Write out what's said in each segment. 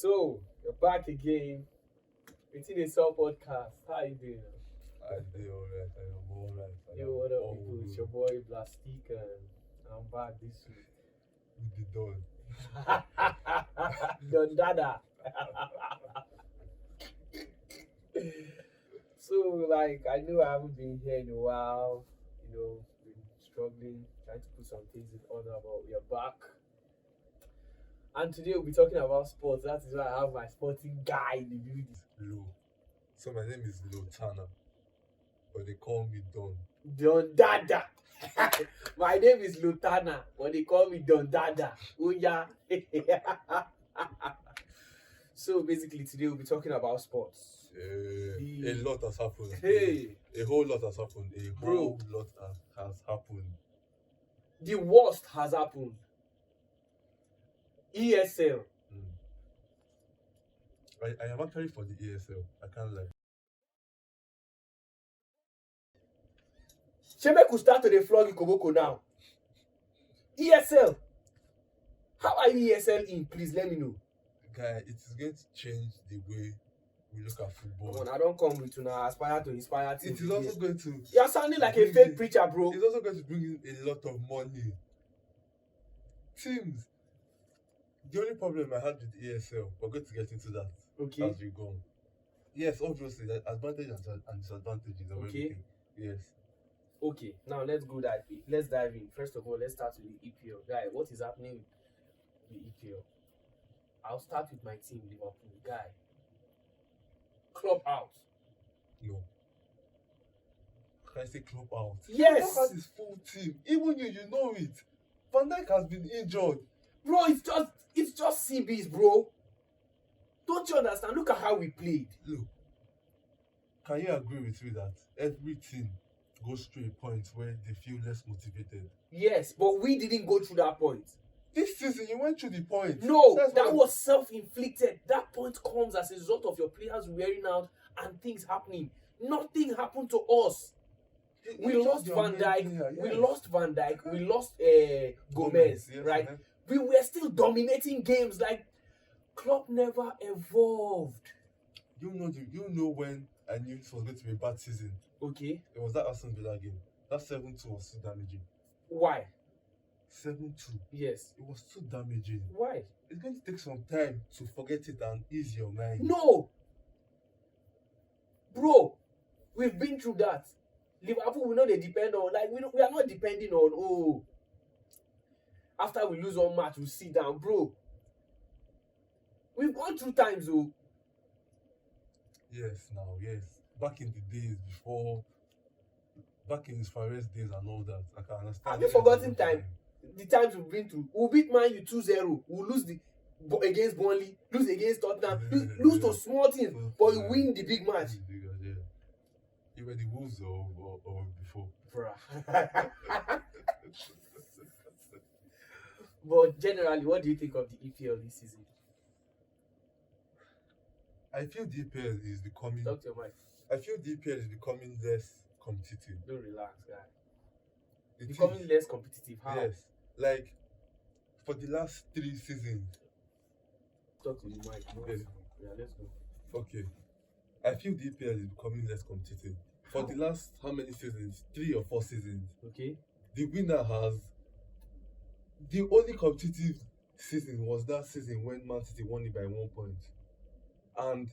So, you're back again. Wetin dey sup podcast? How you doing? I did alright. I am alright. Yo, what up, people? It's your boy Blastique, and I'm back this week. With the dawn. Don Dada. So, I know I haven't been here in a while. Been struggling, trying to put some things in order, but we are back. And today we'll be talking about sports. That is why I have my sporting guy in the building. Low. So my name is Lotana, but they call me Don. Don Dada. My name is Lutana, but they call me Don Dada. Oh yeah. So basically today we'll be talking about sports. A lot has happened. Hey. A whole lot has happened. A Bro. whole lot has happened. The worst has happened. ESL. I am actually for the ESL. I can't lie. Sheme could start to the flog Ikoboko now. ESL. How are you ESL in? Please let me know. Guy, it is going to change the way we look at football. Come on, I don't come with una aspire to inspire It is also going to. You're sounding like a fake preacher, bro. It's also going to bring in a lot of money. Teams. The only problem I had with ESL, we're going to get into that as we go. Yes, obviously, the advantages and disadvantages of everything. Yes. Okay, now let's dive in. First of all, let's start with the EPL. Guy, what is happening with the EPL? I'll start with my team, Liverpool. Guy, club out. No. Can I say club out? Yes. Club has his full team. Even you know it. Van Dijk has been injured. Bro, it's just CBs, bro. Don't you understand? Look at how we played. Look, can you agree with me that every team goes through a point where they feel less motivated? Yes, but we didn't go through that point. This season, you went through the point. No, that was self-inflicted. That point comes as a result of your players wearing out and things happening. Nothing happened to us. We lost Van Dijk. We lost Van Dijk. We lost Gomez, yes, right? Man. We were still dominating games. Like, club never evolved. You know when I knew it was going to be a bad season. Okay. It was that Aston Villa game. That 7-2 was too damaging. Why? 7-2. Yes. It was too damaging. Why? It's going to take some time to forget it and ease your mind. No! Bro, we've been through that. Liverpool, we know they depend on, we are not depending on, after we lose one match, we sit down. Bro, we've gone through times, oh. Yes. Back in the days before, back in his Fares days and all that, I can understand. Have you forgotten the times we've been through? We'll beat Man U 2-0. We'll lose against Burnley, lose against Tottenham, lose to small teams, but you win the big match. You were the Wolves or before. Bruh. But generally, what do you think of the EPL this season? I feel the EPL is becoming. Talk to your mic. I feel the EPL is becoming less competitive. Don't relax, guy. It Becoming is. less competitive. How? Yes. Like for the last 3 seasons. Talk to the mic. Yes. Yeah, let's go. Okay. I feel the EPL is becoming less competitive. For the last how many seasons? 3 or 4 seasons. Okay. The winner has. The only competitive season was that season when Man City won it by 1 point. And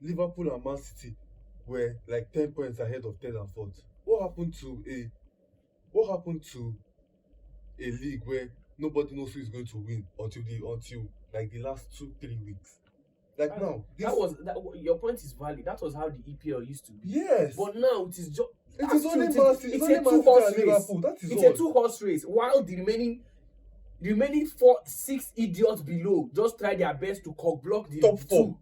Liverpool and Man City were like 10 points ahead of third and fourth. What happened to a league where nobody knows who is going to win until the last 2-3 weeks? Like now, your point is valid. That was how the EPL used to be. Yes. But now it is just. It is only Man City. It's only a Man City two-horse and race. Liverpool. That is It's all. a two-horse race. While the remaining 6 idiots below just try their best to block the top 4.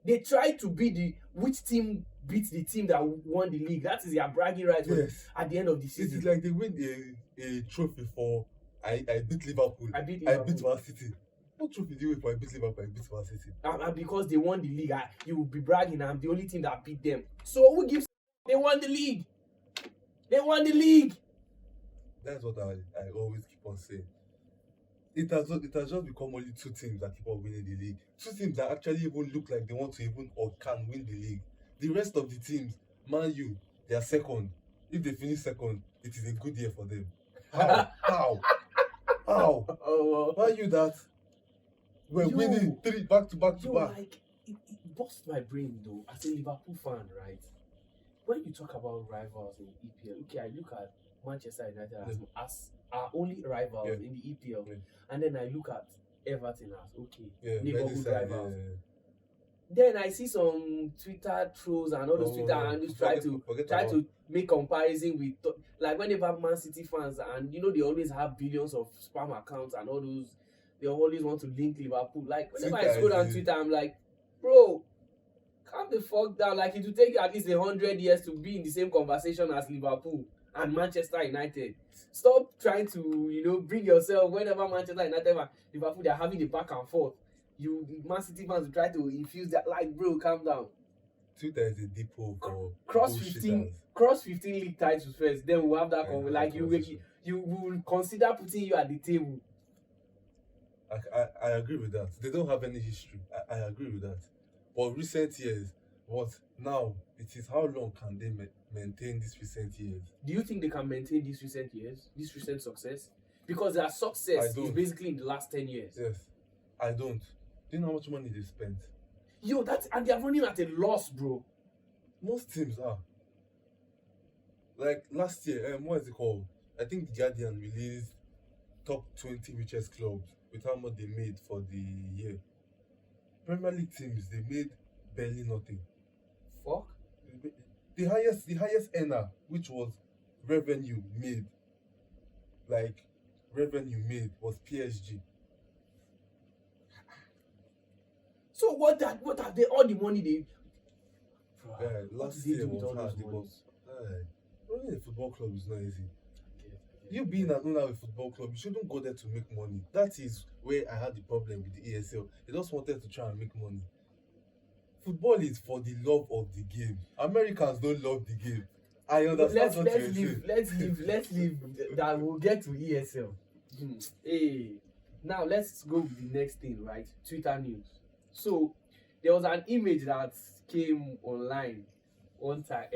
They try to be which team beats the team that won the league. That is their bragging right. Yes. At the end of the It season. is like they win a trophy for I beat Liverpool. I beat Man City. What trophy do you win for I beat Liverpool? I beat Man City. And because they won the league, you will be bragging. I'm the only team that beat them. So who gives? They won the league. They won the league. That's what I always keep on saying. it has just become only two teams that keep on winning the league. Two teams that actually even look like they want to even or can win the league. The rest of the teams, Man U, they are second. If they finish second, it is a good year for them. How? How? Oh, Man U that were Yo. winning three back to back to yo, back. like it busts my brain though. As a Liverpool fan, right? When you talk about rivals in the EPL, okay, I look at Manchester United as our only rivals in the EPL, and then I look at Everton as neighborhood rivals. Then I see some Twitter trolls and all those Twitter handles try to make comparison with like whenever Man City fans, and they always have billions of spam accounts and all those, they always want to link Liverpool. Like whenever I scroll down Twitter, I'm like, bro, calm the fuck down. Like it will take you at least 100 years to be in the same conversation as Liverpool and Manchester United. Stop trying to bring yourself whenever Manchester United and Liverpool they're having a back and forth. You Man City fans will try to infuse that. Like, bro, calm down. Twitter is a deep hole for cross 15 league titles first. Then we'll have that like you will consider putting you at the table. I agree with that. They don't have any history. I agree with that. But recent years, what now? It is how long can they maintain these recent years? Do you think they can maintain these recent years, this recent success? Because their success is basically in the last 10 years. Yes, I don't. Do you know how much money they spent? Yo, and they are running at a loss, bro. Most teams are. Like last year, what is it called? I think the Guardian released top 20 richest clubs with how much they made for the year. Premier League teams, they made barely nothing. Fuck. The highest earner, which was revenue made, was PSG. So what have they all the money they? Last year was hard because running a football club is not easy. You being an owner of a football club, you shouldn't go there to make money. That is where I had the problem with the ESL. They just wanted to try and make money. Football is for the love of the game. Americans don't love the game. I understand Let's leave. That we'll get to ESL. Hey, now let's go with the next thing, right? Twitter news. So there was an image that came online one time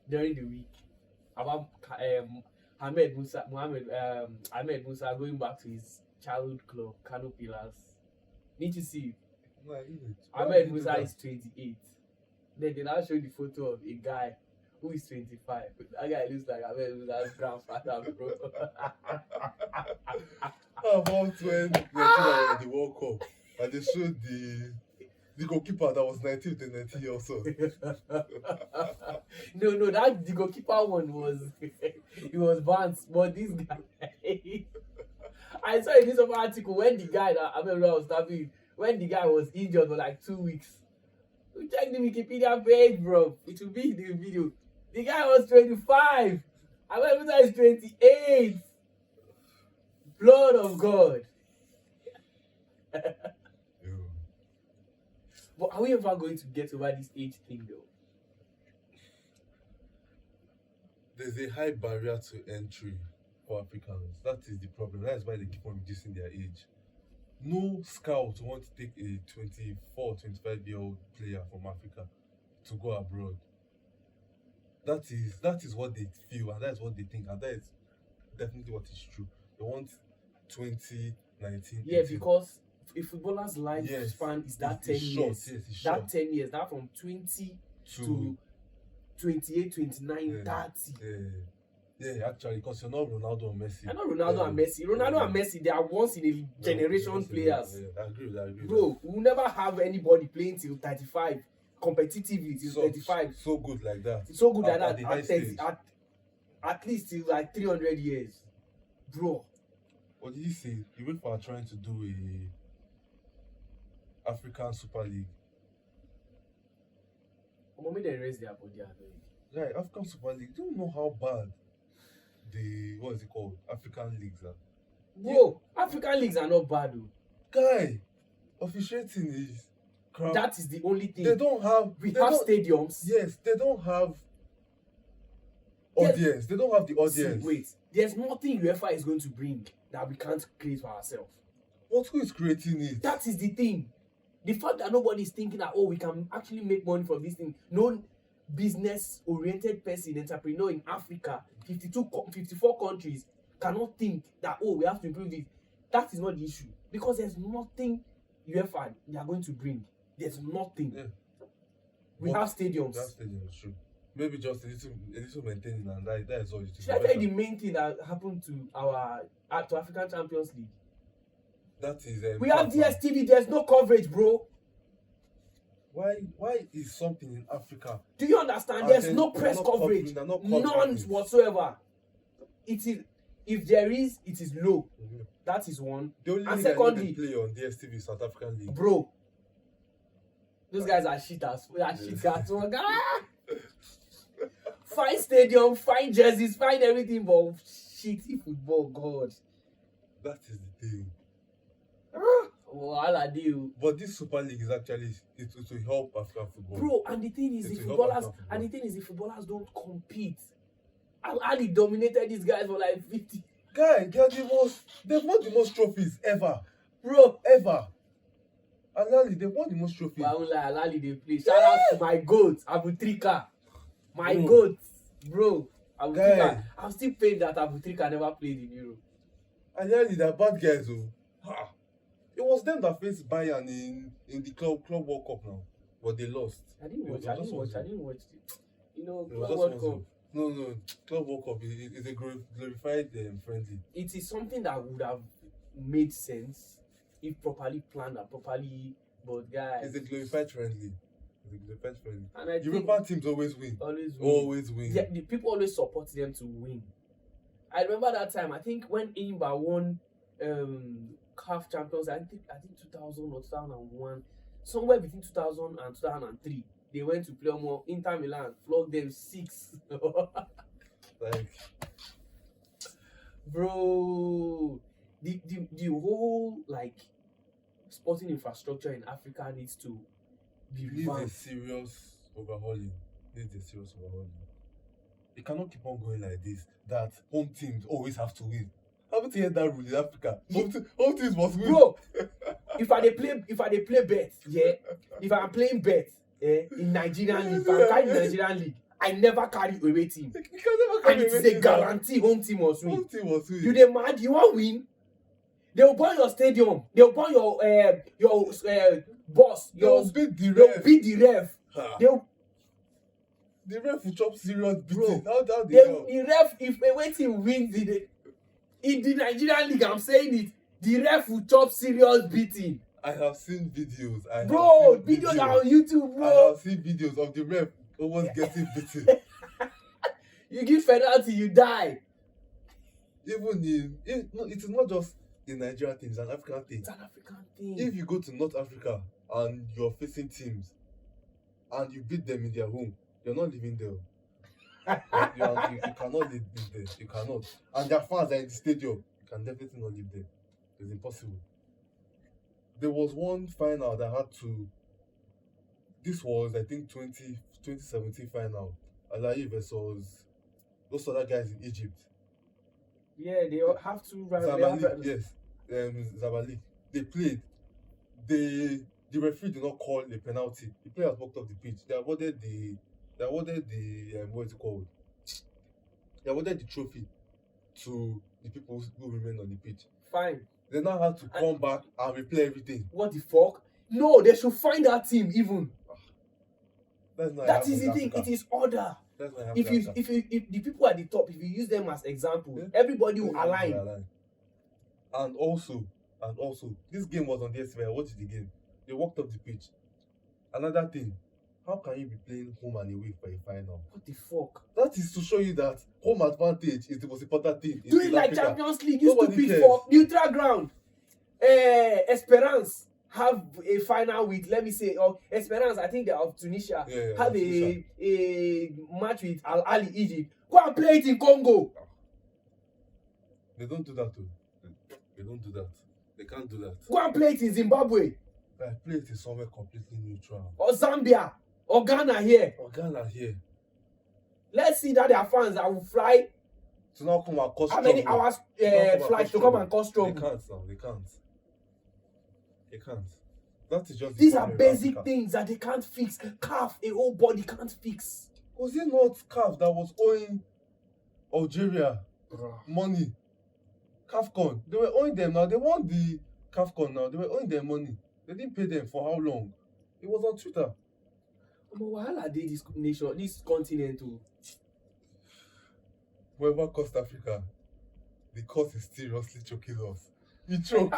during the week about Ahmed Musa going back to his childhood club, Kano Pillars. Need to see it. Ahmed Musa is 28. Then they now show the photo of a guy who is 25. That guy looks like Ahmed Musa's grandfather, bro. How about when they were the World Cup and they showed the goalkeeper that was 19 to 19 years old? No, that the goalkeeper one was it was Vance, but this guy I saw in this other article when the guy that Ahmed Musa was stabbing, when the guy was injured for like 2 weeks. You check the Wikipedia page, bro. It will be in the video. The guy was 25. Ahmed Musa is 28. Blood of God. But are we ever going to get over this age thing, though? There's a high barrier to entry for Africans. That is the problem. That is why they keep on reducing their age. No scout wants to take a 24, 25-year-old player from Africa to go abroad. That is what they feel, and that is what they think, and that is definitely what is true. They want 20, 19, yeah, 18. Because a footballer's lifespan is that 10 years. Yes, it's that short. 10 years, that from 20 to 28, 29, 30. Yeah, actually, because you're not Ronaldo or Messi. You're not Ronaldo and Messi. Ronaldo and Messi, they are once in a generation players. I agree with that. Bro, we'll never have anybody playing till 35 competitively till 35. So good like that. It's so good like that at least till like 300 years. Bro. What did you say? UEFA are trying to do a African Super League. Maybe they raise their body. Yeah, African Super League. You don't know how bad what is it called? African leagues are. Bro, African leagues are not bad though. Guy, officiating is crap. That is the only thing. They don't have stadiums. Yes, they don't have audience. They don't have the audience. See, wait, there's nothing UEFA is going to bring that we can't create for ourselves. But who is creating it? That is the thing. The fact that nobody is thinking that, oh, we can actually make money from this thing. No business-oriented person, entrepreneur in Africa, 54 countries, cannot think that, oh, we have to improve this. That is not the issue. Because there's nothing UEFA they are going to bring. There's nothing. Yeah. We have stadiums. That stadium is true. Maybe just a little maintaining, and that is all it is. Should I tell you the main thing that happened to to African Champions League? That is we have DSTV, there's no coverage, bro. Why is something in Africa? Do you understand? There's no press coverage. None whatsoever. It is, if there is, it is low. Mm-hmm. That is one. The only and league secondly, I play on DSTV is South African League. Bro, those guys are shitters. We are shitters. Fine stadium, fine jerseys, fine everything, but shitty football, God. That is the thing. Oh, all I do. But this Super League is actually it will help African football. Bro, and the thing is, the footballers don't compete. Al Ali dominated these guys for like 50. Guy, they've won the most trophies ever. Bro, ever. Al Ali, they've won the most trophies. Al Ali, they play. Shout out to my goat, Abu Trika. My goat, bro. Abu Trika. I'm still paid that Abu Trika never played in Europe. Al Ali, they're bad guys, though. It was them that faced Bayern in the Club World Cup now, but they lost. I didn't watch it. You know, Club World Cup. No, Club World Cup is a glorified friendly. It is something that would have made sense if properly planned and properly, but guys. It's a glorified friendly. And I European teams always win. Always win. Yeah, the people always support them to win. I remember that time. I think when Imba won CAF Champions, I think 2000 or 2001, somewhere between 2000 and 2003, they went to play more Inter Milan, flogged them 6. Like, bro, the whole like sporting infrastructure in Africa needs to be revamped. Needs a serious overhauling. It cannot keep on going like this. That home teams always have to win. Haven't you heard that rule in Africa? Home teams must win. Bro, if I dey play bet, yeah. If I'm playing bet, in Nigerian league, if I'm carrying Nigerian league, I never carry away team. You can never carry and it is a guarantee home team must win. Home team must win. You dey mad? You want win? They will burn your stadium. They will burn your boss. They'll beat the ref. The ref will chop serious beating. How the ref, if Wetin wins in the Nigerian league, I'm saying it, the ref will chop serious beating. I have seen videos. Videos are on YouTube, bro. I have seen videos of the ref almost getting beaten. You give penalty, you die. It is not just a Nigerian thing, it's an African thing. It's an African thing. If you go to North Africa and you're facing teams and you beat them in their home, you're not living there. you cannot live there. You cannot. And their fans are in the stadium. You can definitely not live there. It's impossible. There was one final that had to. This was, I think, 2017 final. Alayi versus those other guys in Egypt. Yeah, they all have to. Zamalek, yes. Zamalek. They played. The referee did not call a penalty. The players walked off the pitch. They awarded the what is it called? They awarded the trophy to the people who remained on the pitch. Fine. They now have to come back and replay everything. What the fuck? No, they should find that team even. That is the thing. It is order. If the people at the top, if you use them as example, everybody will align. And also, this game was on the SVI. I watched the game. They walked up the pitch. Another thing, how can you be playing home and away for a final? What the fuck? That is to show you that home advantage is the most important thing. Do it like Africa. Champions League. You stupid for neutral ground. Esperance have a final with, let me say, Esperance, I think they're of Tunisia, have a match with Al Ali Egypt. Go and play it in Congo. They don't do that too. They don't do that. They can't do that. Go and play it in Zimbabwe. Play it in somewhere completely neutral. Or Zambia. Or Ghana here. Let's see that their fans that will fly To now come and cause how many trouble. hours To now come and flight cause to come trouble. and cause trouble. They can't now. They can't. They can't. That is just the These are problem with basic Africa. things that they can't fix. Calf, a whole body can't fix. Was it not CAF that was owing Algeria money? CAFCON. They were owing them now. They won the CAFCON now. They were owing them money. They didn't pay them for how long? It was on Twitter. Wahala dey this nation, this continent too. Whoever caused Africa, the cause is seriously choking us. He choked.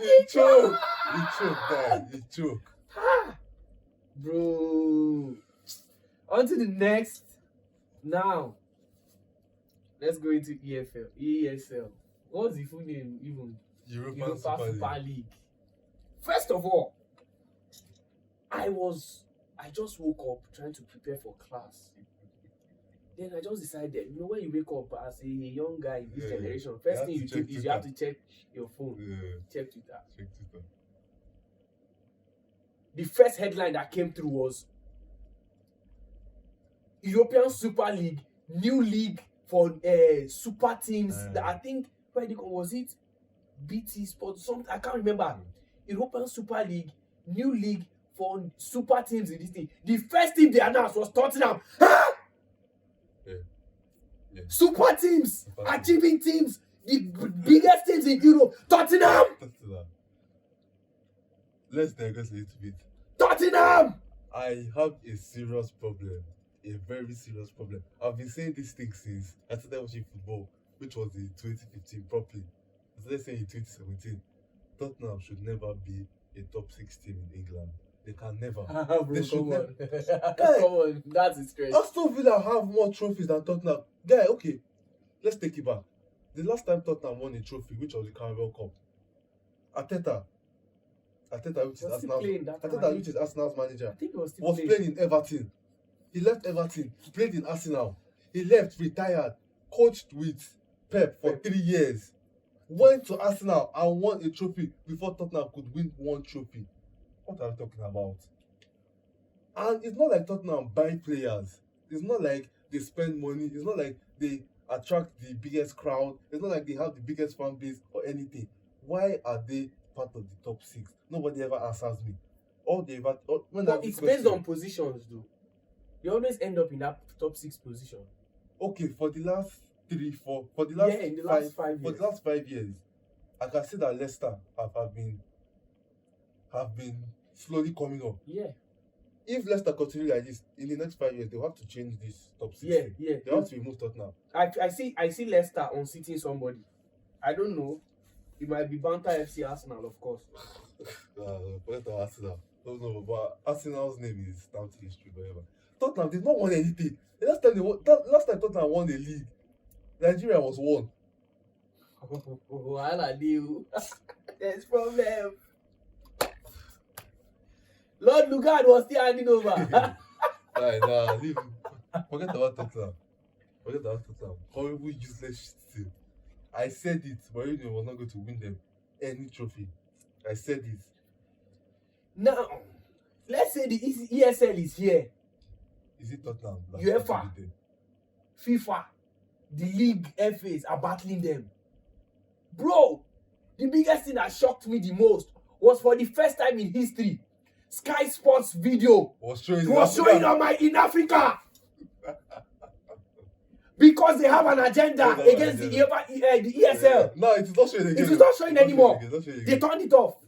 He choked. He choked, guys. He choked. Bro. On to the next. Now, let's go into ESL. What's the full name even? Europa Super League. First of all, I just woke up trying to prepare for class. Then I just decided, when you wake up as a young guy in this generation, first thing you do is you have to check your phone. Check Twitter. The first headline that came through was European Super League, new league for super teams. I think was it BT Sports? Something I can't remember. European Super League, new league for super teams in this thing. The first team they announced was Tottenham. Super teams, achieving teams, the biggest teams in Europe. Tottenham. Let's digress a little bit. Tottenham. I have a serious problem, a very serious problem. I've been saying this thing since I started watching football, which was in 2015 properly. I started saying in 2017, Tottenham should never be a top 6 team in England. They can never. They should never. Come on, that's a stretch. Aston Villa have more trophies than Tottenham. Guy, okay, let's take it back. The last time Tottenham won a trophy, which was the Carabao Cup, Arteta, which is Arsenal's manager, I think he was playing in Everton. He left Everton, played in Arsenal. He left, retired, coached with Pep for 3 years. Went to Arsenal and won a trophy before Tottenham could win one trophy. What are we talking about? And it's not like Tottenham buy players. It's not like they spend money. It's not like they attract the biggest crowd. It's not like they have the biggest fan base or anything. Why are they part of the top 6? Nobody ever answers me. It's based on positions, though. They always end up in that top 6 position. Okay, for the last 5 years, I can see that Leicester have been slowly coming up. Yeah. If Leicester continue like this, in the next 5 years, they'll have to change this top 6. Yeah. They have to remove Tottenham. I see Leicester unseating somebody. I don't know. It might be Banter FC Arsenal, of course. Arsenal. No, but Arsenal's name is stamped in history, whatever. Tottenham did not win anything. The last time Tottenham won the league, Nigeria was won. I do. There's problem. Lord Lugard was still handing over. Leave. Forget about Tottenham. Horrible, useless shit. I said it, Mourinho was not going to win them any trophy. I said it. Now, let's say the ESL is here. Is it Tottenham? UEFA, FIFA, the league FAs are battling them. Bro, the biggest thing that shocked me the most was for the first time in history, Sky Sports video was showing in Africa. Because they have an agenda against the ESL. No, it is not showing again. It is not showing anymore. They turned it off.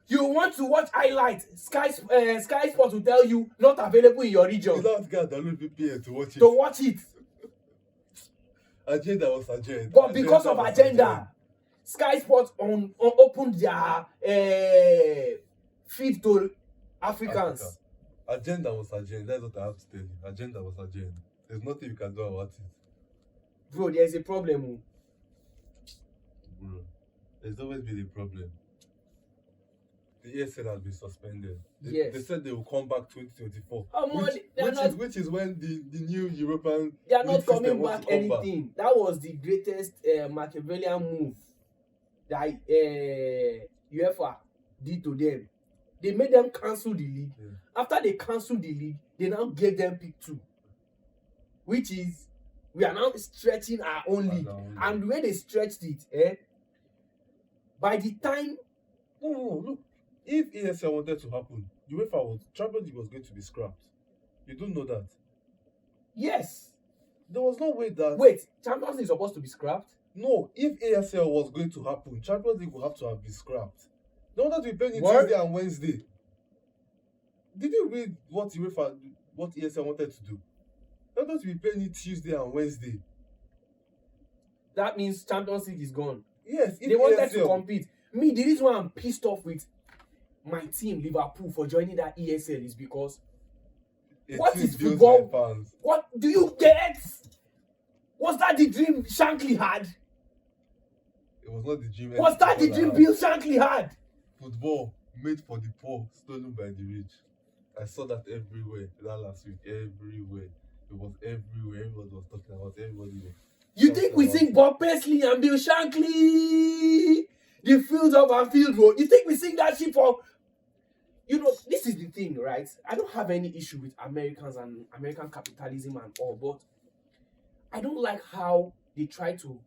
You want to watch highlights, Sky Sports will tell you not available in your region. You don't get download VPN to watch it. To watch it. Agenda was agenda. But because of agenda, Sky Sports opened their feed to Africans. Agenda was agenda. That's what I have to tell you. Agenda was agenda. There's nothing you can do about it. Bro, there's a problem. Bro, there's always been a problem. The ESL has been suspended. They said they will come back 2024. Which is when the new European. They are not coming back anything. That was the greatest Machiavellian move that UEFA did to them. They made them cancel the league. Yeah. After they canceled the league, they now gave them pick 2. which is we are now stretching our own league. And the way they stretched it, by the time No, look. If ESL wanted to happen, Champions League was going to be scrapped. You don't know that. yes. There was no way that. Wait, Champions League is supposed to be scrapped? No, if ASL was going to happen, Champions League would have to have been scrapped. They wanted to be playing What? Tuesday and Wednesday. Did you read what ESL wanted to do? They wanted to be playing it Tuesday and Wednesday. That means Champions League is gone. Yes, if They wanted ESL, to compete. Me, the reason why I'm pissed off with my team, Liverpool, for joining that ESL is because what is football? Fans. What do you get? Was that the dream Shankly had? It was not the dream. Was that the dream Bill Shankly had? Football made for the poor, stolen by the rich. I saw that everywhere that last week. Everywhere. It was everywhere. Everybody was talking about it. Everybody was. You think we sing Bob Paisley and Bill Shankly? The fields of our field road. You think we sing that shit for? You know, this is the thing, right? I don't have any issue with Americans and American capitalism and all, but I don't like how they try to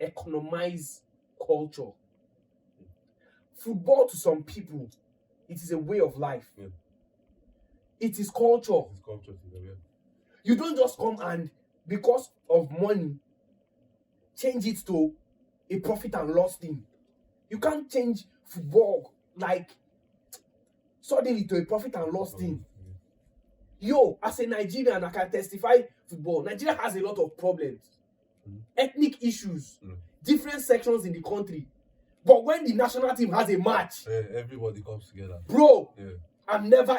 economize culture. Football to some people, it is a way of life. Yeah. It is culture. It's culture to them, yeah. You don't just come and, because of money, change it to a profit and loss thing. You can't change football like suddenly to a profit and loss thing. Yo, as a Nigerian, I can testify football. Nigeria has a lot of problems. Ethnic issues. Different sections in the country. But when the national team has a match, everybody comes together. Bro, Yeah. I've never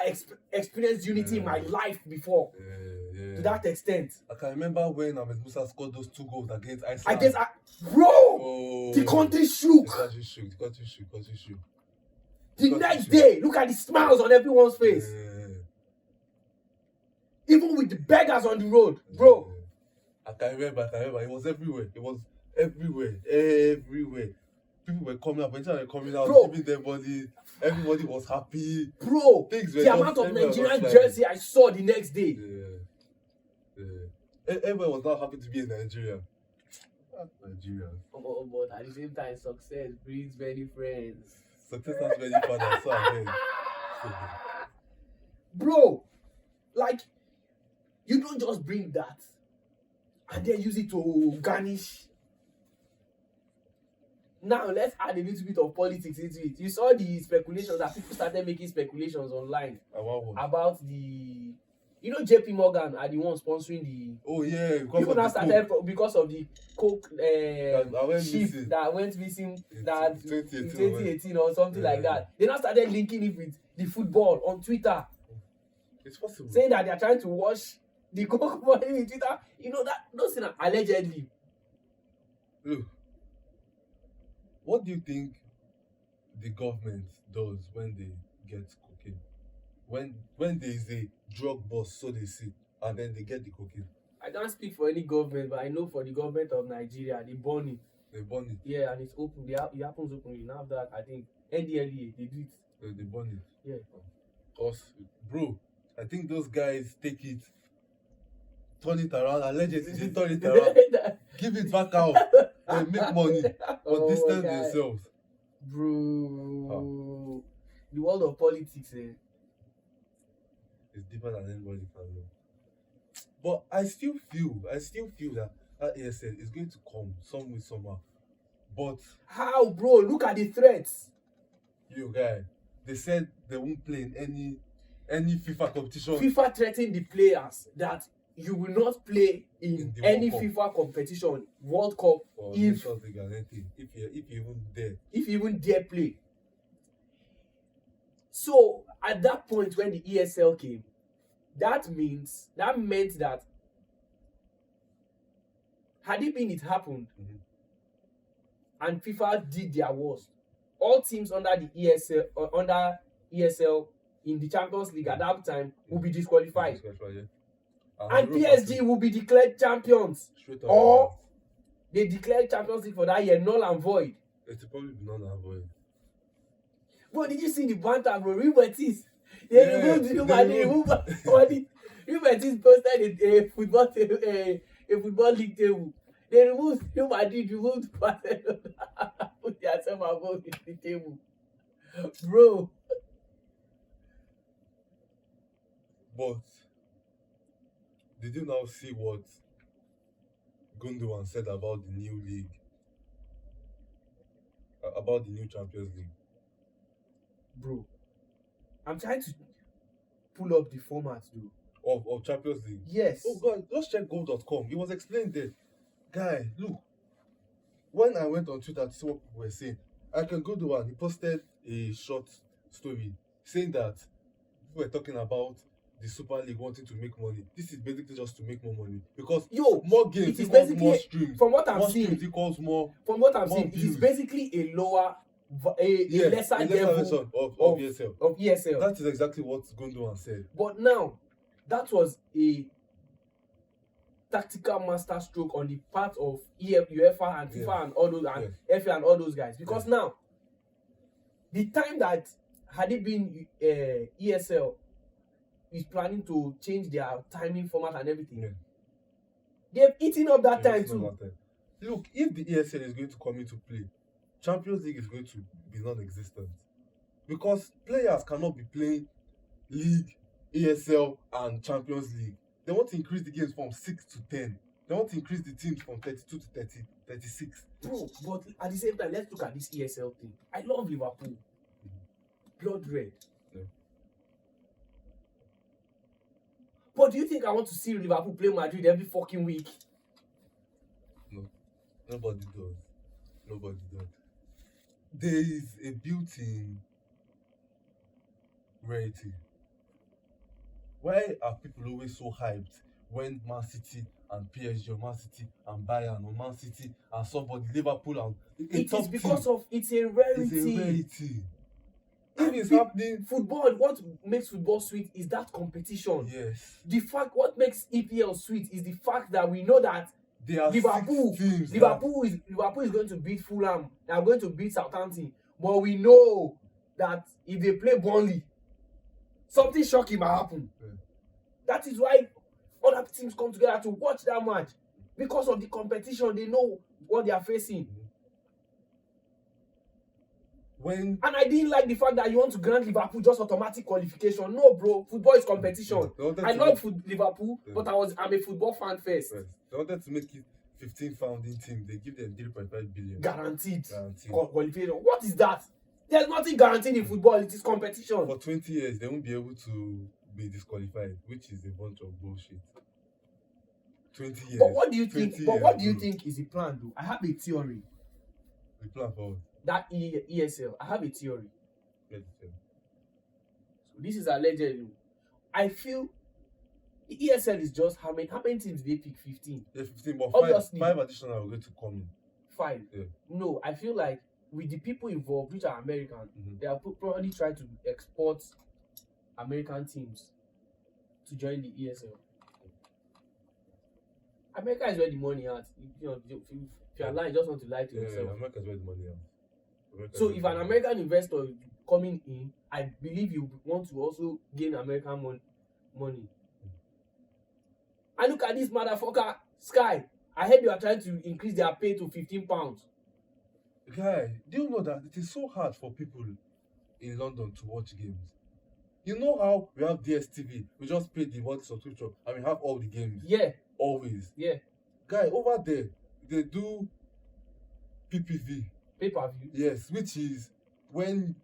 experienced unity in my life before. To that extent. I can remember when Ahmed Musa scored those 2 goals against Iceland. Bro, the country shook. The country shook. The next day, look at the smiles on everyone's face. Even with the beggars on the road, bro. I can remember. It was everywhere. Everywhere. People were coming out, Bro. giving their body. Everybody was happy. Bro, Things were the amount of everywhere was Nigerian like- jersey I saw the next day. Everyone was not happy to be in Nigeria. Nigeria. Oh, but at the same time, success brings many friends. Success has many fathers, so I mean. Bro, like, you don't just bring that and then use it to garnish. Now, let's add a little bit of politics into it. You saw the speculations that people started making speculations online about the... You know, JP Morgan are the ones sponsoring the... Oh, yeah. People now started because of the Coke ship missing. that went missing that in 2018 2018 or something like that. They now started linking it with the football on Twitter, It's possible. saying that they are trying to wash the Coke money with Twitter. You know that those things are allegedly. Look, what do you think the government does when they get cocaine? When there is a drug bust, so they say, and then they get the cocaine. I don't speak for any government, but I know for the government of Nigeria, they burn it. They burn it. Yeah, and it's open. It happens openly. Now that I think NDLEA, they do it. They burn it. Yeah. Cause, bro, I think those guys take it, turn it around, allegedly they turn it around, give it back out, and make money, but distance themselves. Bro, the world of politics, It's deeper than anybody can know. But I still feel that ASL is going to come some way, somehow. But how, bro? Look at the threats. you guy, they said they won't play in any FIFA competition. FIFA threatened the players that you will not play in the any World Cup. FIFA competition, World Cup, Or if Nations League and anything, if you even dare. you even dare play. So at that point when the ESL came, that meant that had it happened, and FIFA did their worst, all teams under ESL in the Champions League at that time will be disqualified, and PSG will be declared champions, or they declared Champions League for that year null and void. It will probably be null and void. Bro, did you see the banter, bro? Wetin? They removed the number, they removed money. Wetin posted a football table, a football league table. They removed Real Madrid, removed Barcelona, put themselves above the table, bro. But did you now see what Gundogan said about the new league? About the new Champions League? Bro, I'm trying to pull up the format, though. Of Champions League? Yes. Oh God, just check goal.com. It was explained there. Guy, look. When I went on Twitter to see what people were saying, I can go to one. He posted a short story saying that people were talking about the Super League wanting to make money. This is basically just to make more money because more games it is equals basically more streams. From what I'm more seeing, streams equals more. From what I'm more seeing, it views. is basically a lesser version of ESL. Of ESL. That is exactly what Gundogan said. But now, that was a tactical master stroke on the part of UEFA and FIFA and all those and FA and all those guys. Because now, the time that had it been ESL is planning to change their timing format and everything, they've eaten up that time too. Look, if the ESL is going to come into play, Champions League is going to be non-existent because players cannot be playing League, ESL, and Champions League. They want to increase the games from 6 to 10. They want to increase the teams from 32 to 30, 36. Bro, but at the same time, let's look at this ESL thing. I love Liverpool. Blood red. Yeah. But do you think I want to see Liverpool play Madrid every fucking week? No. Nobody does. Nobody does. There is a built-in rarity. Why are people always so hyped when Man City and PSG or Man City and Bayern or Man City and somebody, Liverpool and it is because of it's a rarity. It's a rarity. If it's happening, football, what makes football sweet is that competition. Yes. What makes EPL sweet is the fact that we know that Liverpool is going to beat Fulham. They are going to beat Southampton. But we know that if they play Burnley, something shocking might happen. Yeah. That is why other teams come together to watch that match. Because of the competition, they know what they are facing. And I didn't like the fact that you want to grant Liverpool just automatic qualification. No, bro. Football is competition. I love Liverpool, but I'm a football fan first. Yes. They wanted to make it 15 founding team. They give them 3.5 billion. Guaranteed. Qualification. What is that? There's nothing guaranteed in football. It is competition. For 20 years, they won't be able to be disqualified, which is a bunch of bullshit. 20 years. But what do you think? What do you think is the plan, though? I have a theory. The plan for what? That ESL. I have a theory. Yes. So this is allegedly. I feel the ESL is just how many teams they pick? 15. Yeah, 15, but obviously, five additional are going to come in. 5. Yeah. No, I feel like with the people involved, which are American, they are probably trying to export American teams to join the ESL. America is where the money is. If you're lying, you just want to lie to yourself. America is where the money is. So if an American investor is coming in, I believe you want to also gain American money. And look at this motherfucker, Sky. I heard you are trying to increase their pay to £15. Guy, do you know that it is so hard for people in London to watch games? You know how we have DSTV, we just pay the monthly subscription and we have all the games. Yeah. Always. Yeah. Guy, over there, they do PPV. Pay-per-view. Yes, which is when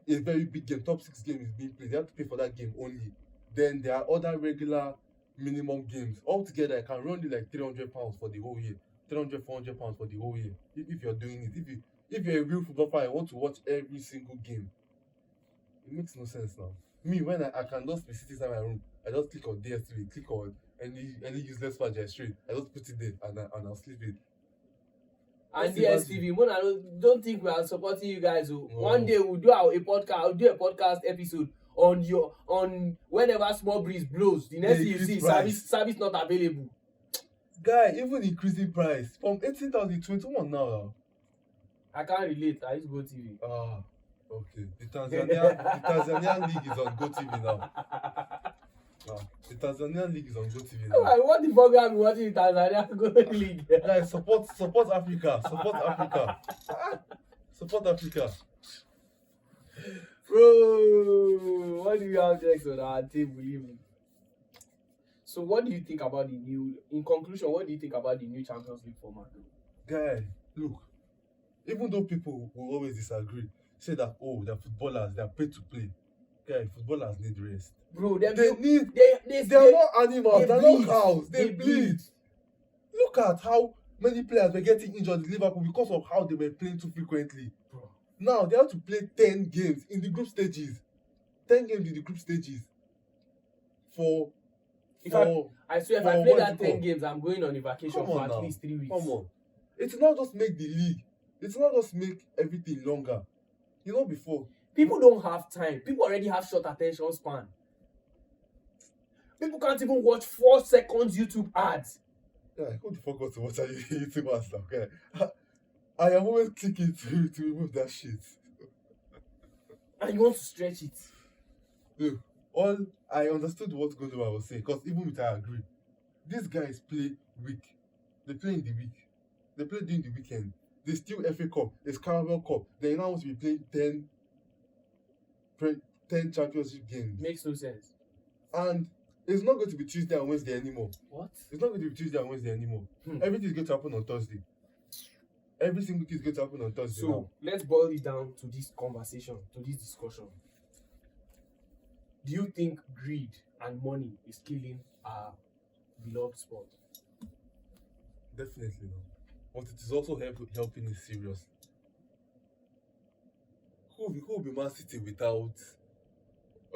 a very big game, top 6 game is being played, they have to pay for that game only. Then there are other regular minimum games. Altogether, I can run you like £300 for the whole year. £300-400 for the whole year. If you're doing it. If you're a real football fan, I want to watch every single game. It makes no sense now. Me, when I can just be sitting in my room, I just click on DSTV, click on any useless match I straight. I just put it there and I'll sleep it. And DSTV, Mona, don't think we are supporting you guys. No. One day we'll do a podcast episode on whenever small breeze blows. The next thing you see, service not available. Guy, even increasing price from 18,000 to 21 now. I can't relate. I use GoTV. Okay. The Tanzanian league is on GoTV now. The Tanzanian league is on GoTV Oh, now. what the fuck are we watching in Tanzania Golden League? Guys, support Africa. Support Africa. Support Africa. Bro, what do you have next on our table even? So what do you think about the new, in conclusion, what do you think about the new Champions League format? Guy, look, even though people will always disagree, say that, oh, they're footballers, they're paid to play. Guy, footballers need rest. Bro, They are they not animals, they're bleed. not cows, they They bleed. Look at how many players were getting injured in Liverpool because of how they were playing too frequently. Bro. Now they have to play 10 games in the group stages. 10 games in the group stages. I swear, if I play that 10 games, I'm going on a vacation for at least 3 weeks. Come on. It's not just make the league. It's not just make everything longer. You know, before. People don't have time. People already have short attention span. People can't even watch 4 seconds YouTube ads. Yeah, who the fuck got to watch YouTube ads now? Okay. I am always clicking to remove that shit. And you want to stretch it. Look, I understood what Gondova was saying, because even with I agree, these guys play week. They play in the week. They play during the weekend. They still FA Cup. There's Carabao Cup. They now want to be playing 10 championship games. Makes no sense. And it's not going to be Tuesday and Wednesday anymore. What? It's not going to be Tuesday and Wednesday anymore. Everything is going to happen on Thursday. Every single thing is going to happen on Thursday. So, now. let's boil it down to this conversation, to this discussion. Do you think greed and money is killing our beloved sport? Definitely not. But it is also helping it seriously. Who will be Man City without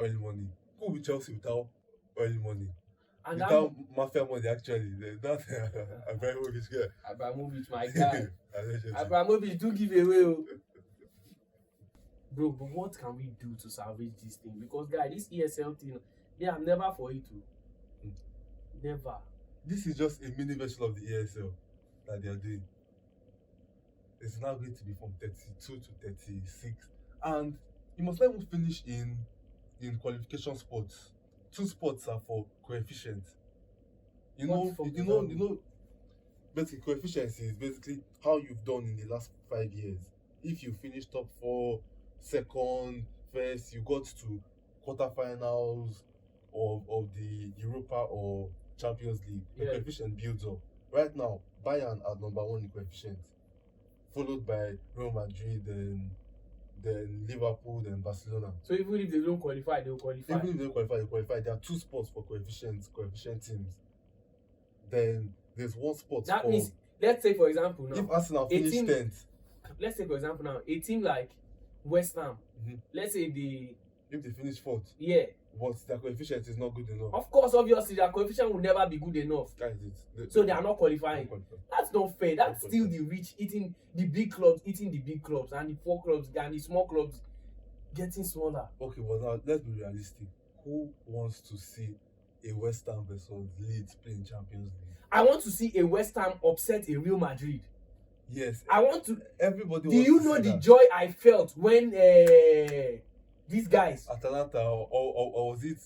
oil money? Who will be Chelsea without oil money? And without mafia money, actually. Not Abramovich guy. Abramovich, my guy. Allegedly. Abramovich, do give away. Oh. Bro, but what can we do to salvage this thing? Because, guy, this ESL thing, they are never for it to. Never. This is just a mini version of the ESL that they are doing. It's now going to be from 32 to 36. And you must not even finish in qualification sports. 2 sports are for coefficient. You know, basically coefficient is basically how you've done in the last 5 years. If you finish top 4, second, first, you got to quarterfinals of the Europa or Champions League, the coefficient builds up. Right now, Bayern are number 1 in coefficient, followed by Real Madrid, then Liverpool, then Barcelona. So even if they don't qualify, they'll qualify. Even if they don't qualify, they qualify. There are 2 spots for coefficient teams. Then there's 1 spot that for... means, let's say for example now, if Arsenal finish 10th. Let's say for example now, a team like West Ham, let's say if they finish 4th, but their coefficient is not good enough. Of course, obviously, their coefficient will never be good enough. That is it. So they are not qualifying. That's not fair. That's still the rich eating the big clubs, and the 4 clubs and the small clubs getting smaller. Okay, well now let's be realistic. Who wants to see a West Ham versus Leeds playing Champions League? I want to see a West Ham upset a Real Madrid. Yes. I want to. Everybody. Do you know the joy I felt when these guys? Atalanta or was it